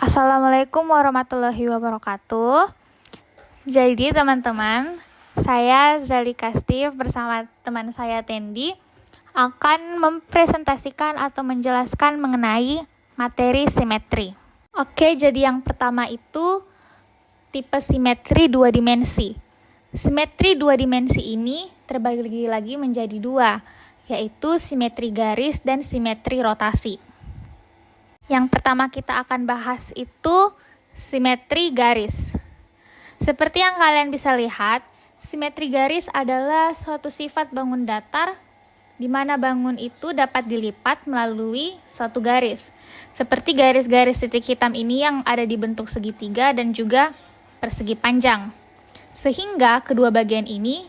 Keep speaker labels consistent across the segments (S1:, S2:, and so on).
S1: Assalamualaikum warahmatullahi wabarakatuh. Jadi teman-teman, saya Zalika Steve bersama teman saya Tendi akan mempresentasikan atau menjelaskan mengenai materi simetri. Oke, jadi yang pertama itu tipe simetri dua dimensi. Simetri dua dimensi ini terbagi lagi menjadi dua, yaitu simetri garis dan simetri rotasi. Yang pertama kita akan bahas itu simetri garis. Seperti yang kalian bisa lihat, simetri garis adalah suatu sifat bangun datar di mana bangun itu dapat dilipat melalui suatu garis. Seperti garis-garis titik hitam ini yang ada di bentuk segitiga dan juga persegi panjang. Sehingga kedua bagian ini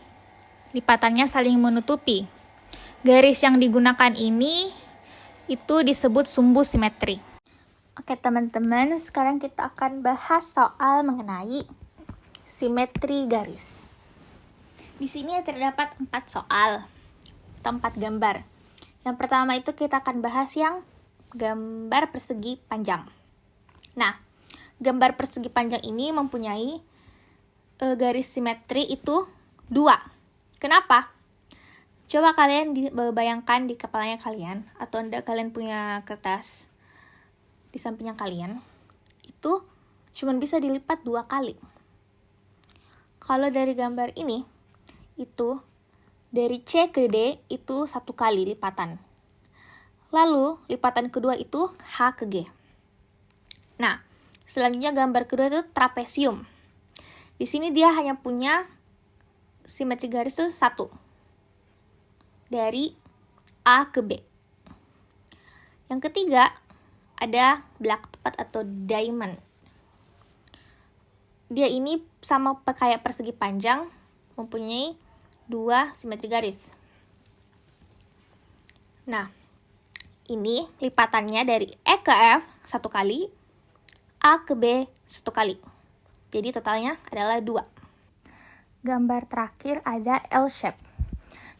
S1: lipatannya saling menutupi. Garis yang digunakan ini itu disebut sumbu simetri. Oke teman-teman, sekarang kita akan bahas soal mengenai simetri garis. Di sini terdapat 4 soal atau 4 gambar. Yang pertama itu kita akan bahas yang gambar persegi panjang. Nah, gambar persegi panjang ini mempunyai garis simetri itu 2. Kenapa? Coba kalian bayangkan di kepalanya kalian, atau kalian punya kertas di sampingnya kalian, itu cuma bisa dilipat 2 kali. Kalau dari gambar ini, itu dari C ke D itu 1 kali lipatan. Lalu lipatan kedua itu H ke G. Nah, selanjutnya gambar kedua itu trapesium. Di sini dia hanya punya simetri garis itu 1. Dari A ke B. Yang ketiga, ada black tepat atau diamond. Dia ini sama kayak persegi panjang, mempunyai 2 simetri garis. Nah, ini lipatannya dari E ke F 1 kali, A ke B 1 kali. Jadi totalnya adalah 2. Gambar terakhir ada L-shape.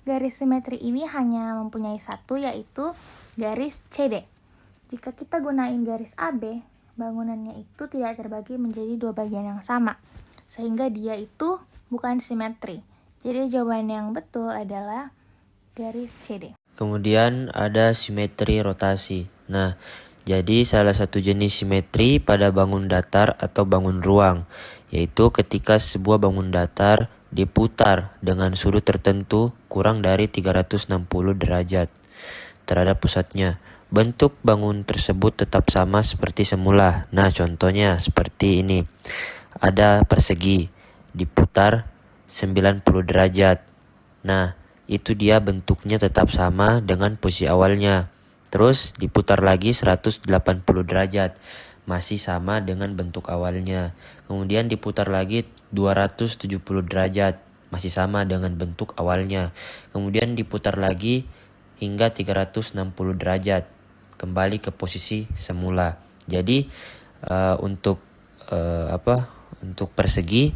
S1: Garis simetri ini hanya mempunyai 1, yaitu garis CD. Jika kita gunain garis AB, bangunannya itu tidak terbagi menjadi 2 bagian yang sama, sehingga dia itu bukan simetri. Jadi jawaban yang betul adalah garis CD.
S2: Kemudian ada simetri rotasi. Nah, jadi salah satu jenis simetri pada bangun datar atau bangun ruang, yaitu ketika sebuah bangun datar diputar dengan sudut tertentu kurang dari 360 derajat terhadap pusatnya. Bentuk bangun tersebut tetap sama seperti semula. Nah, contohnya seperti ini. Ada persegi diputar 90 derajat. Nah, itu dia bentuknya tetap sama dengan posisi awalnya. Terus diputar lagi 180 derajat. Masih sama dengan bentuk awalnya. Kemudian diputar lagi 270 derajat. Masih sama dengan bentuk awalnya. Kemudian diputar lagi hingga 360 derajat. Kembali ke posisi semula. Jadi untuk persegi,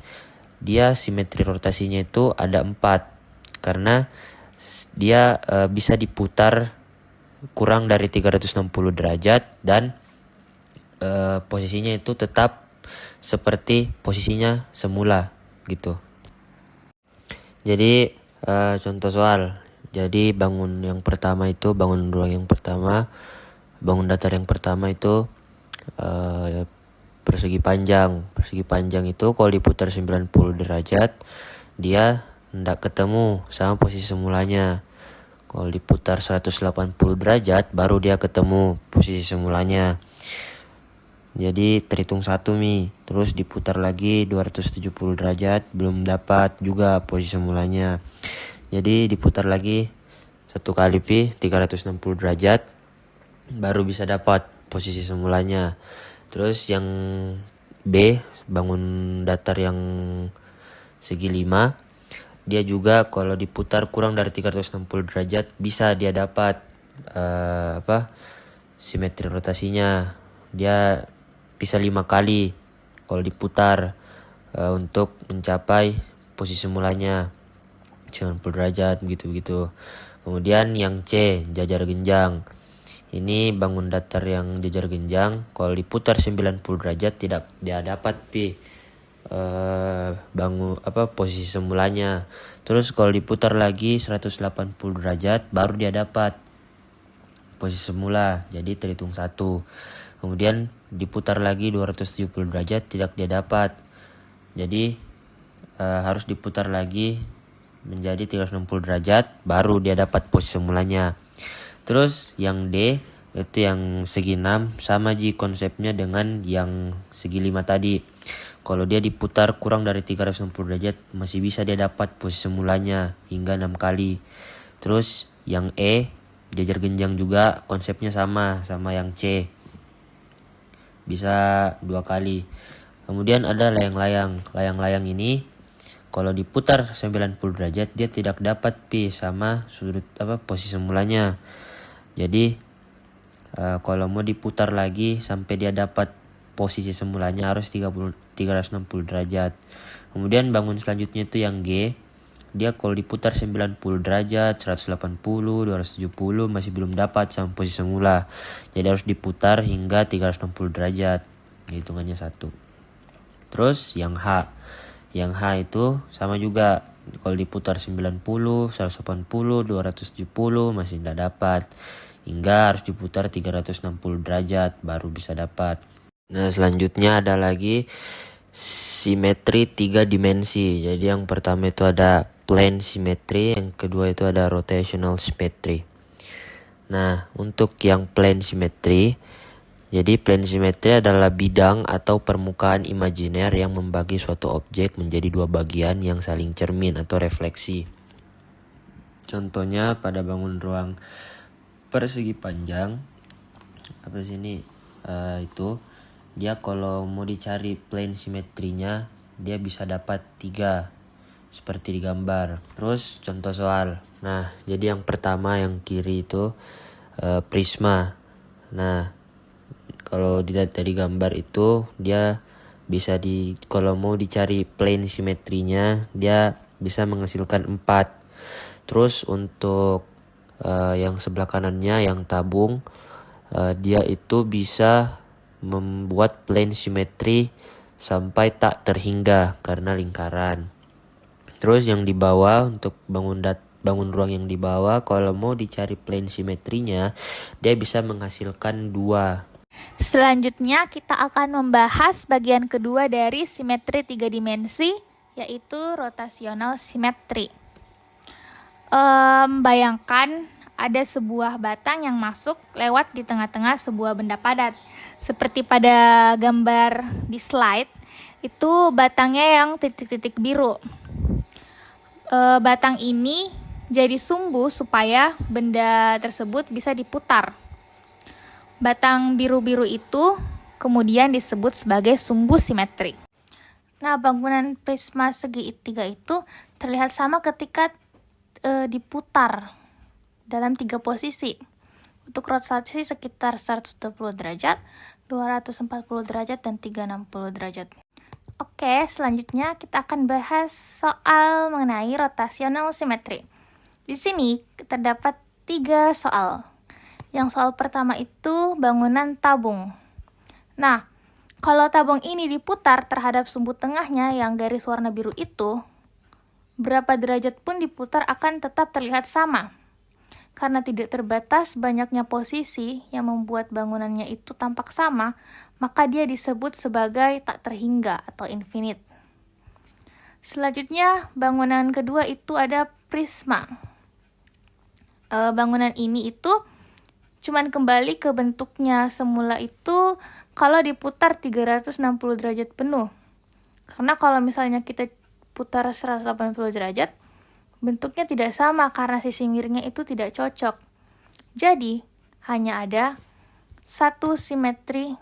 S2: dia simetri rotasinya itu ada 4. Karena dia bisa diputar kurang dari 360 derajat dan posisinya itu tetap seperti posisinya semula gitu. Jadi contoh soal. Jadi bangun yang pertama itu, bangun ruang yang pertama, bangun datar yang pertama itu persegi panjang. Persegi panjang itu kalau diputar 90 derajat, dia hendak ketemu sama posisi semulanya. Kalau diputar 180 derajat, baru dia ketemu posisi semulanya. Jadi terhitung 1 Mi, terus diputar lagi 270 derajat, belum dapat juga posisi semulanya. Jadi diputar lagi 1 kali Pi, 360 derajat, baru bisa dapat posisi semulanya. Terus yang B, bangun datar yang segi 5, dia juga kalau diputar kurang dari 360 derajat, bisa dia dapat simetri rotasinya. Dia bisa 5 kali kalau diputar untuk mencapai posisi mulanya 90 derajat begitu. Kemudian yang C, jajar genjang. Ini bangun datar yang jajar genjang, kalau diputar 90 derajat tidak dia dapat posisi semulanya. Terus kalau diputar lagi 180 derajat baru dia dapat posisi semula, jadi terhitung 1. Kemudian diputar lagi 270 derajat tidak dia dapat, jadi harus diputar lagi menjadi 360 derajat baru dia dapat posisi semulanya. Terus yang D itu yang segi 6 sama konsepnya dengan yang segi 5 tadi. Kalau dia diputar kurang dari 360 derajat masih bisa dia dapat posisi semulanya hingga 6 kali. Terus yang E jajar genjang juga konsepnya sama yang C. Bisa 2 kali. Kemudian ada layang-layang. Layang-layang ini kalau diputar 90 derajat dia tidak dapat sama sudut posisi semulanya. Jadi kalau mau diputar lagi sampai dia dapat posisi semulanya harus 360 derajat. Kemudian bangun selanjutnya itu yang G. Dia kalau diputar 90 derajat, 180, 270 masih belum dapat sama posisi semula. Jadi harus diputar hingga 360 derajat. Hitungannya 1. Terus yang H. Yang H itu sama juga. Kalau diputar 90, 180, 270 masih tidak dapat. Hingga harus diputar 360 derajat baru bisa dapat. Nah, selanjutnya ada lagi simetri 3 dimensi. Jadi yang pertama itu ada plane symmetry, yang kedua itu ada rotational symmetry. Nah, untuk yang plane symmetry, jadi plane symmetry adalah bidang atau permukaan imajiner yang membagi suatu objek menjadi 2 bagian yang saling cermin atau refleksi. Contohnya pada bangun ruang persegi panjang, itu dia kalau mau dicari plane simetrinya dia bisa dapat 3 seperti di gambar. Terus contoh soal. Nah, jadi yang pertama yang kiri itu prisma. Nah, kalau dilihat dari gambar itu dia bisa kalau mau dicari plane simetrinya dia bisa menghasilkan 4. Terus untuk yang sebelah kanannya yang tabung, dia itu bisa membuat plane simetri sampai tak terhingga karena lingkaran. Terus yang di bawah untuk bangun ruang yang di bawah, kalau mau dicari plane simetrinya dia bisa menghasilkan 2.
S1: Selanjutnya kita akan membahas bagian kedua dari simetri 3 dimensi, yaitu rotational symmetry. Bayangkan ada sebuah batang yang masuk lewat di tengah-tengah sebuah benda padat. Seperti pada gambar di slide, itu batangnya yang titik-titik biru. Batang ini jadi sumbu supaya benda tersebut bisa diputar. Batang biru-biru itu kemudian disebut sebagai sumbu simetri. Nah, bangunan prisma segi 3 itu terlihat sama ketika diputar dalam 3 posisi. Untuk rotasi sekitar 120 derajat, 240 derajat, dan 360 derajat. Oke, selanjutnya kita akan bahas soal mengenai rotational symmetry. Di sini terdapat 3 soal. Yang soal pertama itu bangunan tabung. Nah, kalau tabung ini diputar terhadap sumbu tengahnya yang garis warna biru itu, berapa derajat pun diputar akan tetap terlihat sama. Karena tidak terbatas banyaknya posisi yang membuat bangunannya itu tampak sama, maka dia disebut sebagai tak terhingga atau infinite. Selanjutnya, bangunan kedua itu ada prisma. Bangunan ini itu cuman kembali ke bentuknya semula itu kalau diputar 360 derajat penuh. Karena kalau misalnya kita putar 180 derajat, bentuknya tidak sama karena sisi miringnya itu tidak cocok. Jadi, hanya ada satu simetri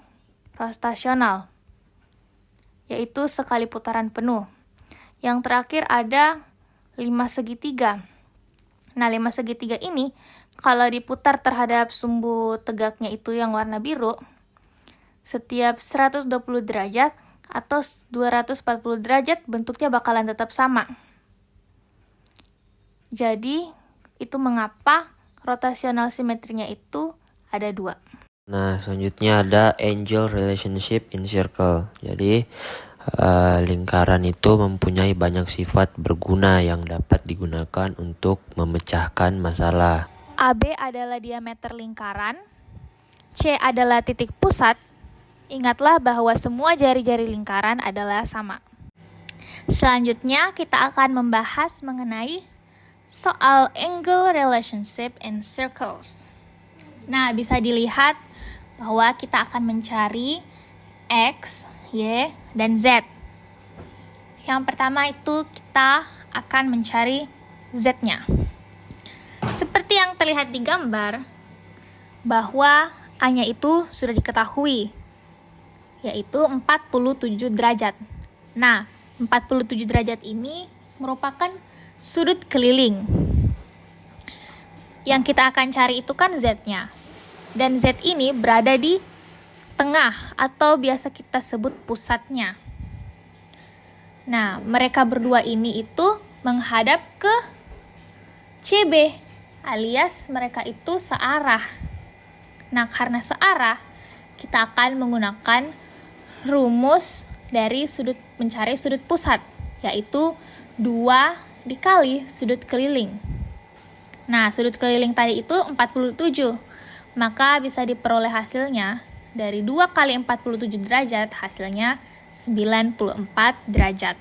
S1: rotasional, yaitu sekali putaran penuh. Yang terakhir ada 5 segitiga. Nah, 5 segitiga ini kalau diputar terhadap sumbu tegaknya itu yang warna biru, setiap 120 derajat atau 240 derajat bentuknya bakalan tetap sama. Jadi, itu mengapa rotasional simetrinya itu ada 2.
S2: Nah, selanjutnya ada angel relationship in circle. Jadi, lingkaran itu mempunyai banyak sifat berguna yang dapat digunakan untuk memecahkan masalah.
S1: AB adalah diameter lingkaran, C adalah titik pusat. Ingatlah bahwa semua jari-jari lingkaran adalah sama. Selanjutnya, kita akan membahas mengenai soal angle relationship in circles. Nah, bisa dilihat bahwa kita akan mencari X, Y, dan Z. Yang pertama itu kita akan mencari Z-nya. Seperti yang terlihat di gambar, bahwa A-nya itu sudah diketahui, yaitu 47 derajat. Nah, 47 derajat ini merupakan sudut keliling. Yang kita akan cari itu kan Z-nya. Dan Z ini berada di tengah atau biasa kita sebut pusatnya. Nah, mereka berdua ini itu menghadap ke CB, alias mereka itu searah. Nah, karena searah, kita akan menggunakan rumus dari mencari sudut pusat, yaitu 2 dikali sudut keliling. Nah, sudut keliling tadi itu 47. Maka bisa diperoleh hasilnya dari 2 kali 47 derajat, hasilnya 94 derajat.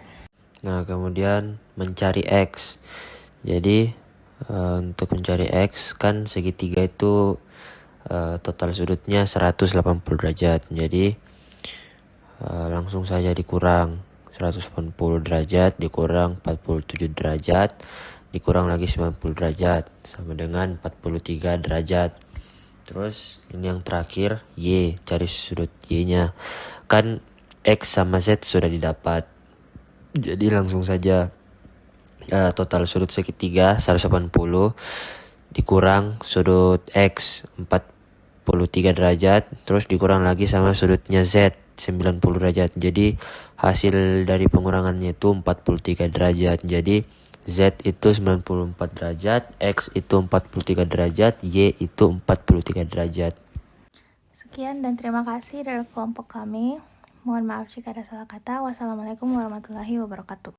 S2: Nah, kemudian mencari X. Jadi, untuk mencari X kan segitiga itu total sudutnya 180 derajat. Jadi, langsung saja dikurang 180 derajat dikurang 47 derajat dikurang lagi 90 derajat sama dengan 43 derajat. Terus ini yang terakhir Y, cari sudut Y-nya. Kan X sama Z sudah didapat. Jadi langsung saja total sudut segitiga 180 dikurang sudut X 43 derajat, terus dikurang lagi sama sudutnya Z 90 derajat. Jadi hasil dari pengurangannya itu 43 derajat. Jadi Z itu 94 derajat, X itu 43 derajat, Y itu 43 derajat.
S1: Sekian dan terima kasih dari kelompok kami. Mohon maaf jika ada salah kata. Wassalamualaikum warahmatullahi wabarakatuh.